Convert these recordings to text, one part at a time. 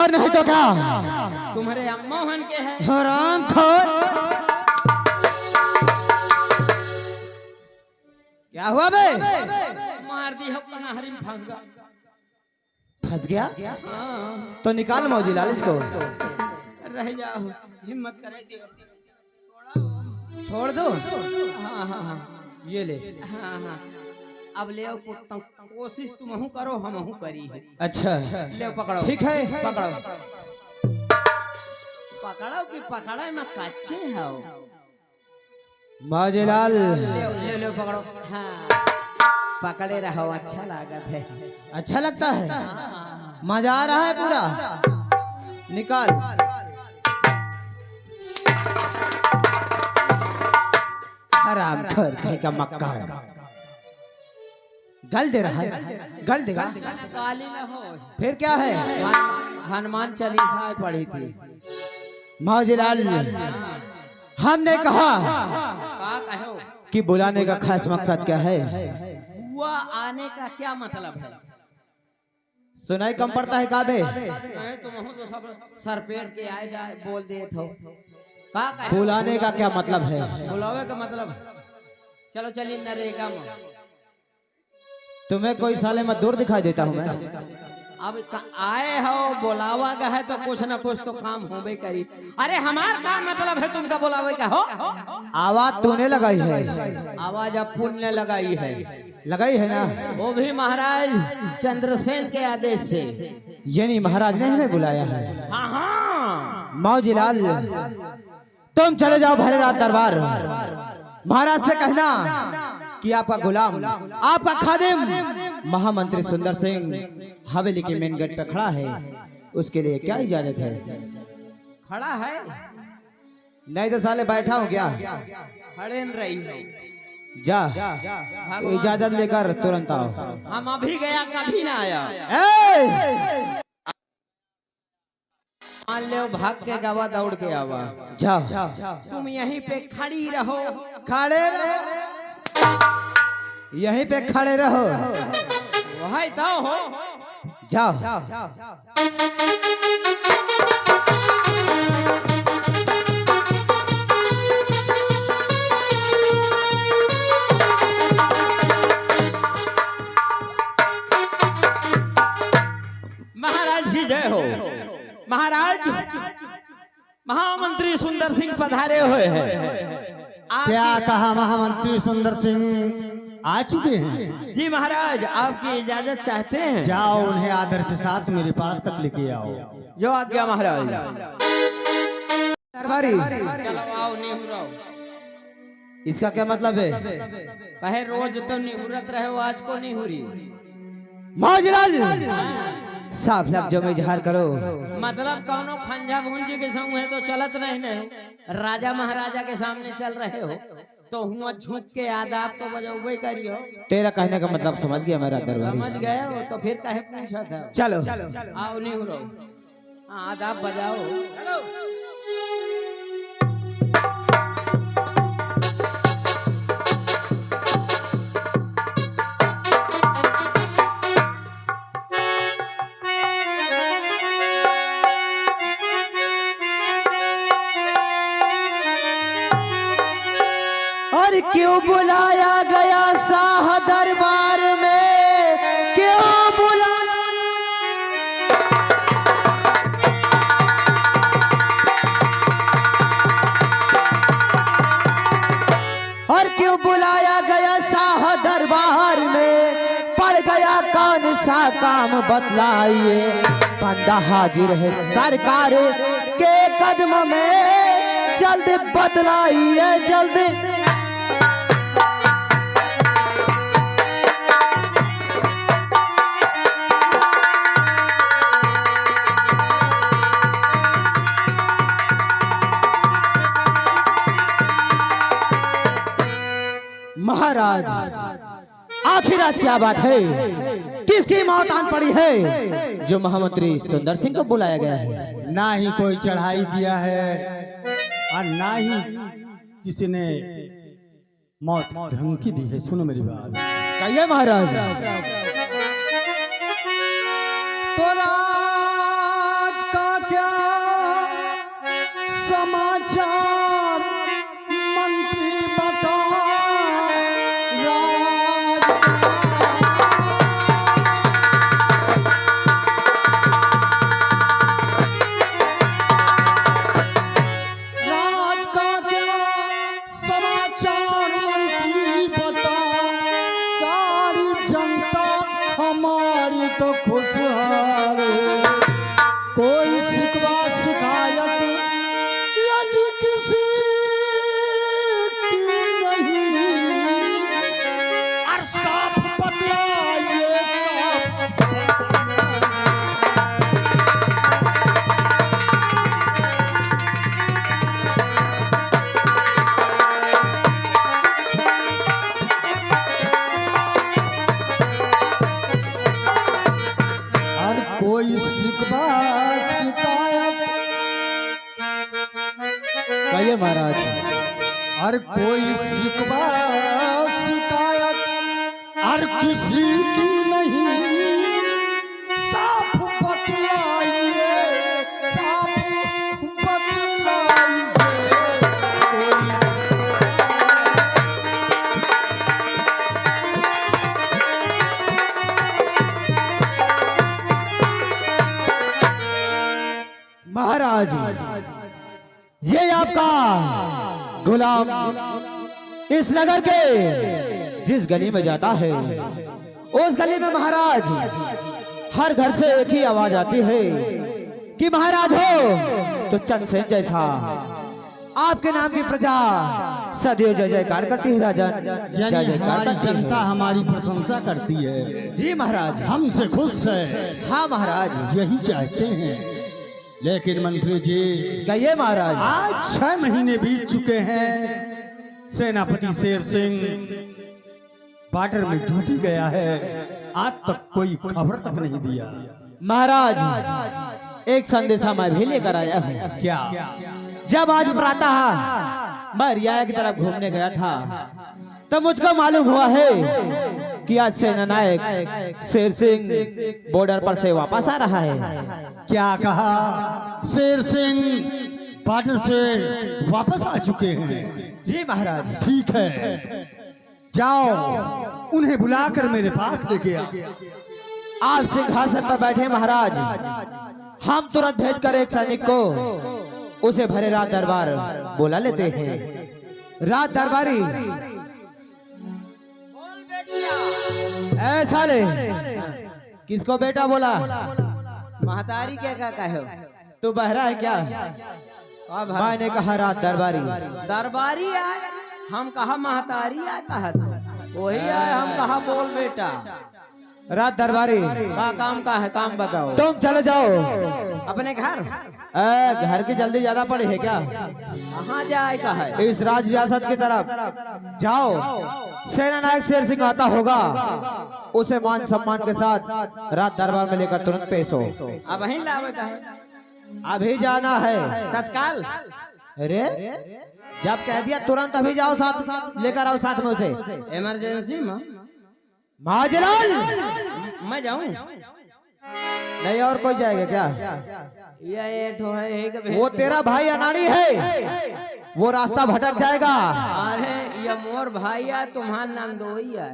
और नहीं तो क्या तुम्हारे अम्मोहन के है हराम खोर। क्या हुआ बे? मार दी हो हरिम फंस गया। फंस गया? हाँ। तो निकाल मौजीलाल इसको। रह जाओ हिम्मत करे दियो। छोड़ दो। हाँ हाँ हाँ ये ले। हाँ हाँ अब ले कोशिश तुम करो हम करी है। अच्छा ले पकड़ो। ठीक है पकड़ो पकड़ो कि पकड़ो में कच्चे हो। मौजीलाल ले ले पकड़ो। हाँ पकड़े रहो अच्छा लागत है। अच्छा लगता है? मजा आ रहा है पूरा। निकाल। हराम खोर कहीं का मक्कार। गल दे रहा है? गल देगा? गाली न हो। फिर क्या है? हनुमान चालीसा पढ़ी थी। मौजीलाल हमने कहा कहो कि बुलाने का खास मकसद क्या है? बुआ आने का क्या मतलब है? सुनाई कम पड़ता है काबे? तुम तो सब सर पेट के आए बोल दे थो। बुलाने का क्या मतलब है? बुलावे का मतलब चलो चलिए नरेगा में। तुम्हें कोई साले मजदूर दिखाई देता हूँ मैं? अब आए हो बुलावा का है तो कुछ ना कुछ तो काम होबे करी। अरे हमार का मतलब है तुमका बुलावे का हो? आवाज तूने लगाई है। आवाज अब पुण्य लगाई है। लगाई है ना? वो भी महाराज चंद्रसेन के आदेश से। यानी महाराज ने हमें बुलाया है। हाँ हाँ मौजीलाल तुम चले जाओ भरेरात दरबार। महाराज से कहना कि आपका गुलाम आपका खादिम महामंत्री सुंदर सिंह हवेली के मेन गेट पर खड़ा है। उसके लिए क्या इजाजत है? खड़ा है नहीं तो साले बैठा हूँ क्या? खड़े न रही हो। जा इजाजत लेकर तुरंत आओ। हम अभी गया कभी ना आया। मान लो भाग के गवा दौड़ के आवा। जाओ तुम यहीं पे खड़ी रहो। खड़े रहो। यहीं पे खड़े रहो। वही तो हो। जाओ महाराज की जय हो। महाराज महामंत्री सुंदर सिंह पधारे हुए हैं। क्या कहा महामंत्री सुंदर सिंह आ चुके हैं? जी महाराज आपकी इजाजत चाहते हैं? जाओ उन्हें आदर के साथ मेरे पास तक लेके आओ। जो आज्ञा महाराज। दरबारी चलो आओ निहुराओ। इसका क्या मतलब है? कहे रोज तो निहुरत रहे हो आज को निहुरी। मौजीलाल साफ लफ्जों में इजहार करो। मतलब कौनो खंजा भूंजी के संग है तो चलत नहीं नहीं। राजा महाराजा के सामने चल रहे हो तो हुआ झुक के आदाब तो बजावे करियो। तेरा कहने का मतलब समझ गया मेरा दरबारी। समझ गए हो तो फिर कहे पूछा था। चलो आओ निहुरो। हाँ आदाब बजाओ। चलो और क्यों बुलाया गया शाह दरबार में? क्यों बुलाया? और क्यों बुलाया गया शाह दरबार में? पड़ गया कौन सा काम बतलाइए। बंदा हाजिर है सरकार के कदम में। जल्द बतलाइए जल्द। महाराज आखिर आज क्या बात है? किसकी मौत आन पड़ी है जो महामंत्री सुंदर सिंह को बुलाया गया है? ना ही कोई चढ़ाई किया है और ना ही किसी ने मौत की धमकी दी है। सुनो मेरी बात। कहिए महाराज। तो राज का कोई शिकवा शिकायत यदि किसी की नहीं, और साफ बतलाइए साफ। और कोई शिकवा शिकायत, कहिए महाराज। और कोई शिकवा शिकायत और किसी की नहीं, साफ बतलाइए साफ बतलाइए। कोई महाराज, ये आपका गुलाम इस नगर के जिस गली में जाता है, उस गली में महाराज हर घर से एक ही आवाज आती है कि महाराज हो तो चंद्रसेन जैसा। आपके नाम की प्रजा सदैव जय जयकार करती है राजन, जय यानी जयकार हमारी करती जनता है। हमारी प्रशंसा करती है, जी महाराज। हमसे खुश है, हाँ महाराज। यही चाहते हैं। लेकिन मंत्री जी, कहिए महाराज। आज 6 महीने बीत चुके हैं, सेनापति शेर सिंह बॉर्डर में ड्यूटी गया है, आज तक कोई खबर तक नहीं दिया। महाराज एक संदेशा मैं भी लेकर आया हूँ। क्या? जब आज प्रातः मैं रियाया की तरफ घूमने गया था, तो मुझको मालूम हुआ है कि आज सेना नायक शेर सिंह बॉर्डर पर से वापस आ रहा है। क्या कहा? शेर सिंह बॉर्डर से वापस आ चुके हैं? जी महाराज। ठीक है, जाओ उन्हें बुलाकर मेरे पास लेके आओ। आप सिंहासन पर बैठे महाराज, हम तुरंत भेजकर एक सैनिक को उसे भरे रात दरबार बुला लेते हैं। रात दरबारी ऐसा ले। किसको बेटा बोला? महतारी क्या क्या कहे? तू बहरा है क्या? मैंने कहा रात दरबारी। दरबारी आए, हम कहा महतारी आए, कहा वही आए, हम कहा बोल बेटा। रात दरबारी का काम का है, काम बताओ। तुम चले जाओ अपने घर। घर की जल्दी ज्यादा पड़ी है क्या? कहाँ जाए का है? इस राज रियासत की तरफ जाओ। सेना नायक शेर सिंह आता होगा, उसे मान सम्मान के साथ रात दरबार में लेकर तुरंत पेश हो। अब वहीं लावे का है, अभी जाना है तत्काल। अरे जब कह दिया तुरंत अभी जाओ, साथ लेकर आओ साथ में उसे। इमरजेंसी में महाजलाल मैं जाऊं? नहीं और कोई जाएगा क्या? ये ठो है एक वो तेरा भाई अनाड़ी है, वो रास्ता भटक जाएगा। अरे ये मोर भाई है, तुम्हारा नाम दो ही है।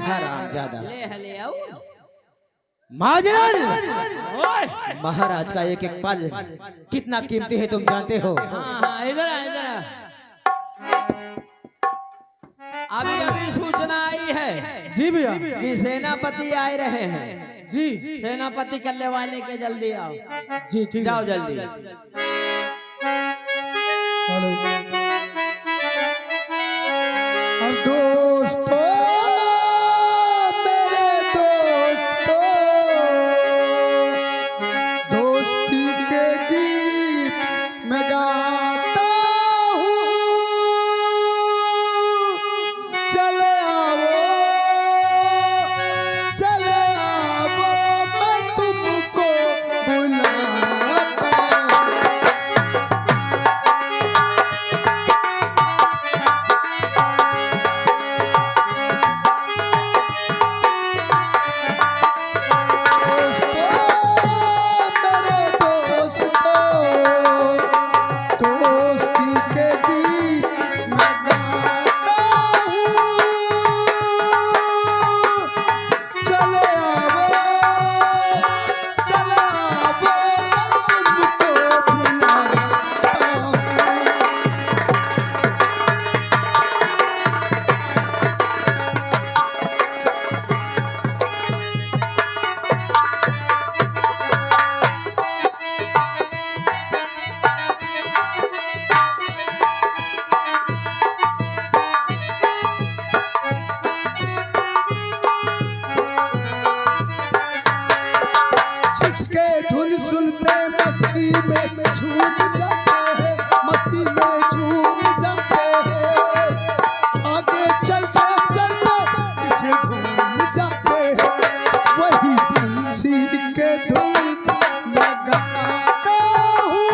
हरामजादा। ले आओ। महाजलाल, महाराज का एक एक पल कितना कीमती है तुम जानते हो। हाँ हाँ, इधर आ, इधर आ। अभी अभी सूचना आई है जी भैया। कि सेनापति आए रहे हैं। जी सेनापति कल्ले वाले के जल्दी आओ। जी ठीक जाओ जल्दी। और दोस्तों, मेरे दोस्तों, दोस्ती के गीत मैं गाता हूँ। चले आओ, चले आओ, मैं तुमको बुलाता हूँ। में झूम जाते हैं, मस्ती में झूम जाते हैं, आगे चलते चलते पीछे घूम जाते हैं, वही तुलसी के धुन मैं गाता हूँ।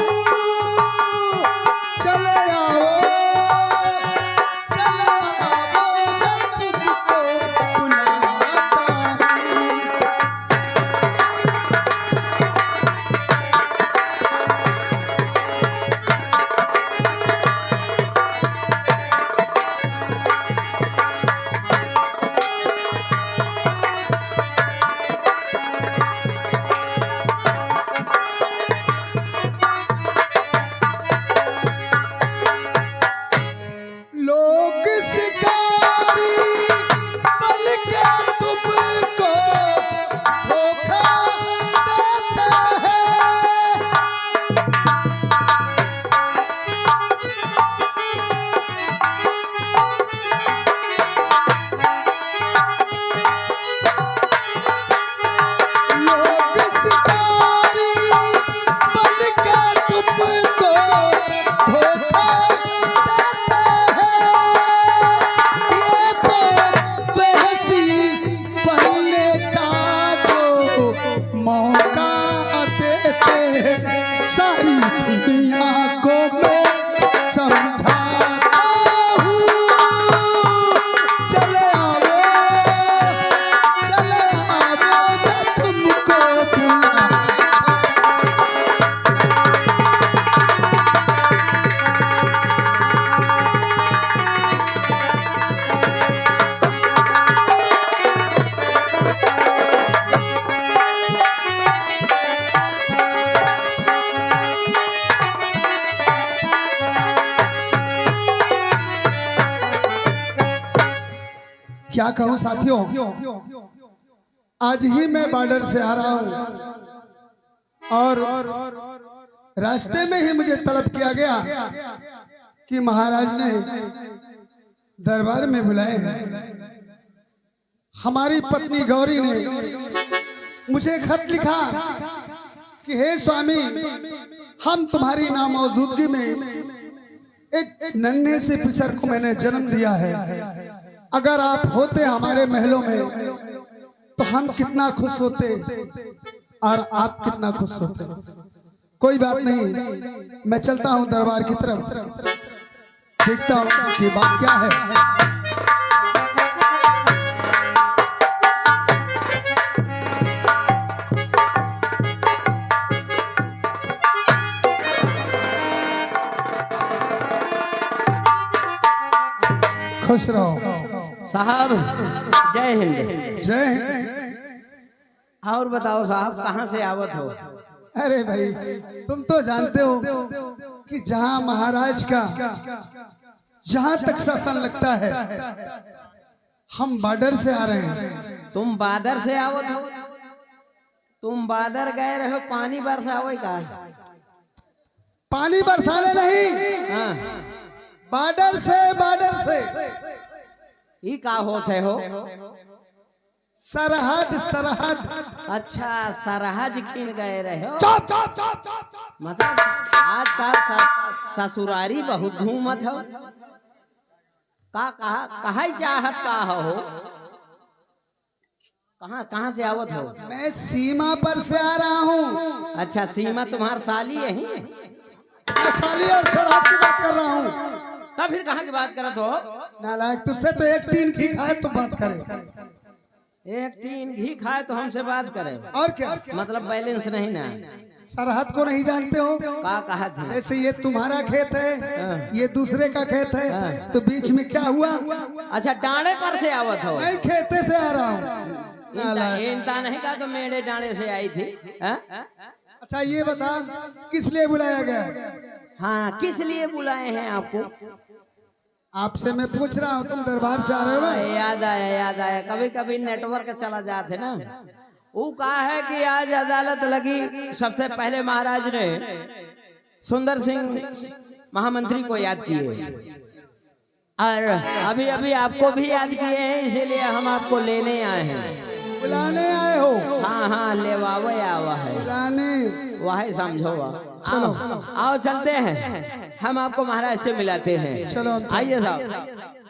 चले आओ मैं तुमको बुलाता हूँ। लोग शिकारी बन के तुमको धोखा देते हैं, लोग शिकारी बन के तुमको धोखा देते हैं, ये तो बहसी पहले का जो मौका देते हैं, सारी दुनिया को मैं समझाता हूँ। चले आओ मैं तुमको बुलाता हूँ। क्या कहूं साथियों, आज ही मैं बॉर्डर से आ रहा हूं और रास्ते में ही मुझे तलब किया गया कि महाराज ने दरबार में बुलाए हैं। हमारी पत्नी गौरी ने मुझे खत लिखा कि हे स्वामी, हम तुम्हारी नामौजूदगी में एक नन्हे से पिसर को मैंने जन्म दिया है। अगर आप होते हमारे महलों में तो हम कितना खुश होते और आप कितना खुश होते। कोई बात नहीं, मैं चलता हूं दरबार की तरफ, देखता हूं कि बात क्या है। खुश रहो साहब। जय हिंद। जय हिंद। और बताओ साहब, कहाँ से आवत हो? अरे भाई, तुम तो जानते हो कि जहां महाराज का जहां तक शासन लगता है, हम बॉर्डर से आ रहे हैं। तुम बादर से आवत हो? तुम बादर गए रहो, पानी बरसावे का? पानी बरसाने नहीं, हाँ। बॉर्डर से ये का होते हो? सरहद। अच्छा, सरहज खीन गए रहे हो। चुप। मतलब आजकल ससुरारी बहुत घूमत हो। कहा चाहत का हो? कहाँ से आवत हो? मैं सीमा पर से आ रहा हूँ। अच्छा, सीमा तुम्हार साली यही? मैं साली और सरहद की बात कर रहा हूँ। तब फिर कहाँ की बात करत हो? नालायक, तुझसे तो एक टीन घी खाए तो बात करे। एक टीन घी खाए तो हमसे बात करे? और क्या? मतलब बैलेंस नहीं ना? सरहद को नहीं जानते हो? का कहा था? जैसे ये तुम्हारा खेत है, ये दूसरे का खेत है, तो बीच में क्या हुआ? अच्छा, डांडे पर से आवत हो? नहीं, खेते से आ रहा हूँ। इनता नहीं का तो मेरे डांडे से आई थी। अच्छा, ये बता किस लिए बुलाया गया? हाँ, किस लिए बुलाए हैं आपको? आपसे मैं पूछ रहा हूँ, तुम दरबार से आ रहे हो ना? याद आया। कभी कभी नेटवर्क चला जाते ना। वो कहा है कि आज अदालत लगी। सबसे पहले महाराज ने सुंदर सिंह महामंत्री को याद किए और अभी अभी आपको भी याद किए हैं, इसीलिए हम आपको लेने आए हैं। बुलाने आए हो? हाँ, लेवावे आवा है, बुलाने। वही समझो। चलो आओ चलते हैं, हम आपको महाराज से मिलाते हैं। चलो, हम चलते हैं। आइए साहब।